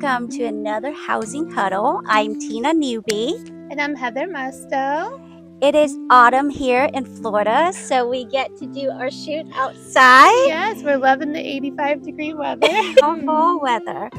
welcome to another Housing Huddle. I'm Tina Newby. And I'm Heather Musto. It is autumn here in Florida, so we get to do our shoot outside. Yes, we're loving the 85-degree weather. Fall weather.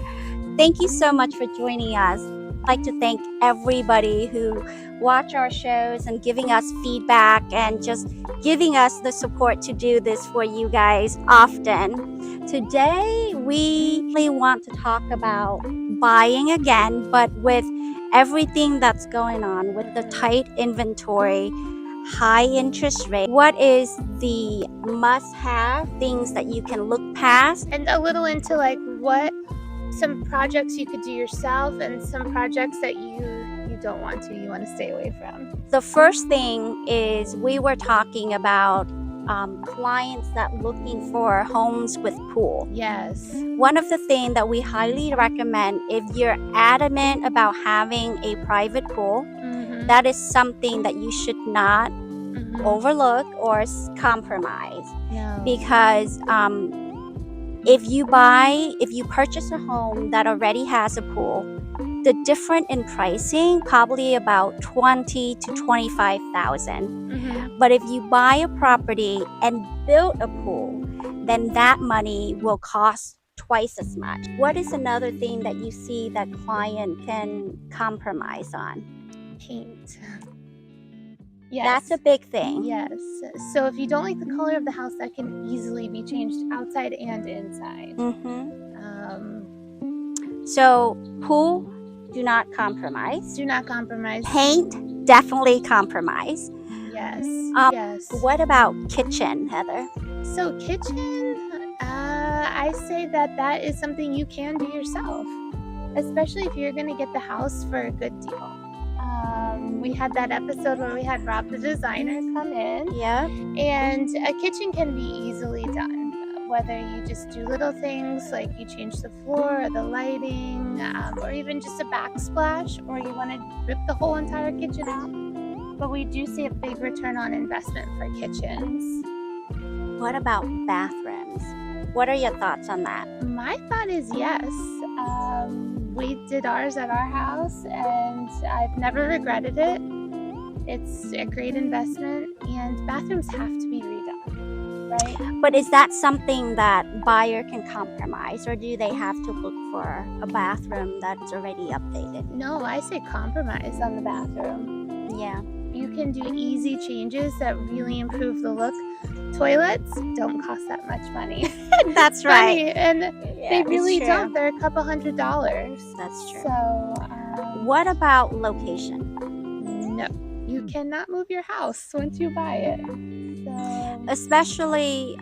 Thank you so much for joining us. I'd like to thank everybody who watch our shows and giving us feedback and just giving us the support to do this for you guys often. Today, we really want to talk about buying again, but with everything that's going on with the tight inventory, high interest rate. What is the must-have things that you can look past? And a little into like what some projects you could do yourself and some projects that you don't want to, you want to stay away from. The first thing is we were talking about clients that looking for homes with pool. Yes. One of the things that we highly recommend, if you're adamant about having a private pool, that is something that you should not overlook or compromise. No. Because if you purchase a home that already has a pool, the difference in pricing probably about $20,000 to $25,000. But if you buy a property and build a pool, then that money will cost twice as much. What is another thing that you see that client can compromise on? Paint. Yes. That's a big thing. Yes. So if you don't like the color of the house, that can easily be changed outside and inside. So pool, do not compromise. Do not compromise. Paint, definitely compromise. Yes. Yes. What about kitchen, Heather? So kitchen, I say that is something you can do yourself, especially if you're going to get the house for a good deal. We had that episode where we had Rob the designer come in. Yeah. And a kitchen can be easily done, whether you just do little things like you change the floor or the lighting, or even just a backsplash, or you want to rip the whole entire kitchen out. But we do see a big return on investment for kitchens. What about bathrooms? What are your thoughts on that? My thought is yes. We did ours at our house, and I've never regretted it. It's a great investment, and bathrooms have to be redone, right? But is that something that buyer can compromise, or do they have to look for a bathroom that's already updated? No, I say compromise on the bathroom. Yeah. You can do easy changes that really improve the look. Toilets don't cost that much money. That's right. And they really don't. They're a couple $100. That's true. So, what about location? No, you cannot move your house once you buy it. So, especially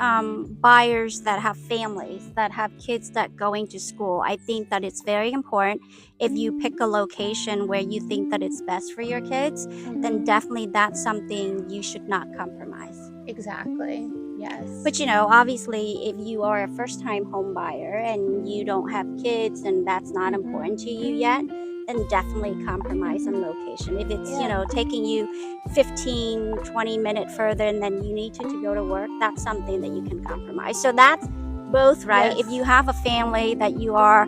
buyers that have families, that have kids that going to school. I think that it's very important if you pick a location where you think that it's best for your kids, then definitely that's something you should not compromise. Exactly. Yes. But obviously, if you are a first-time home buyer and you don't have kids and that's not important to you yet, then definitely compromise on location. If it's, taking you 15, 20 minutes further and then you need to go to work, that's something that you can compromise. So that's both, right? Yes. If you have a family that you are,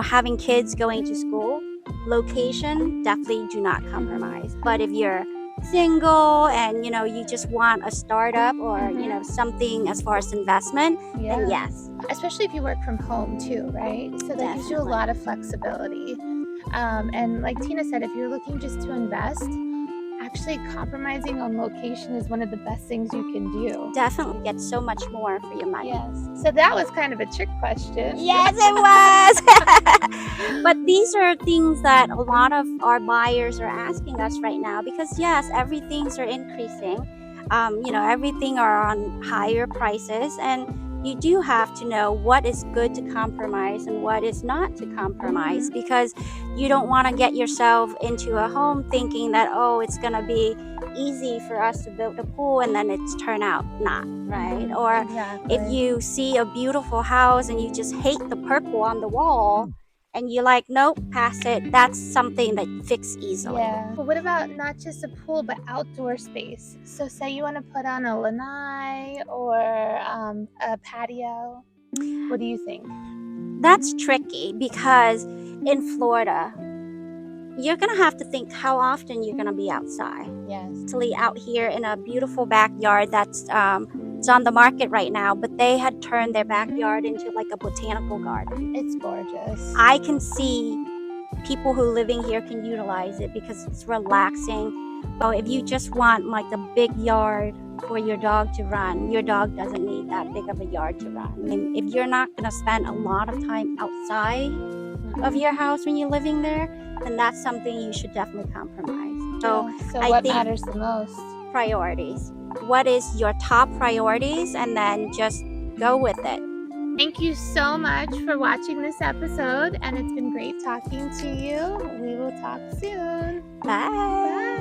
having kids going to school, location, definitely do not compromise. But if you're single and you just want a startup or something as far as investment, then yes. Especially if you work from home too, right? So that gives you a lot of flexibility. And like Tina said, if you're looking just to invest, actually compromising on location is one of the best things you can do. Definitely get so much more for your money. Yes. So that was kind of a trick question. Yes, it was. But these are things that a lot of our buyers are asking us right now because yes, everything's are increasing. Everything are on higher prices, and you do have to know what is good to compromise and what is not to compromise, because you don't want to get yourself into a home thinking that, it's going to be easy for us to build a pool and then it's turn out not, right? Or if you see a beautiful house and you just hate the purple on the wall and you're like, nope, pass it. That's something that fix easily. Yeah. But what about not just a pool, but outdoor space? So say you want to put on a lanai or a patio. What do you think? That's tricky because in Florida, you're gonna have to think how often you're gonna be outside. Yes. Actually, out here in a beautiful backyard that's it's on the market right now, but they had turned their backyard into like a botanical garden. It's gorgeous. I can see people who living here can utilize it because it's relaxing. So if you just want like a big yard for your dog to run, your dog doesn't need that big of a yard to run. And if you're not gonna spend a lot of time outside of your house when you're living there, then that's something you should definitely compromise. So Yeah. So I what think matters the most? priorities. What is your top priorities? And then just go with it. Thank you so much for watching this episode, and it's been great talking to you. We will talk soon. Bye. Bye.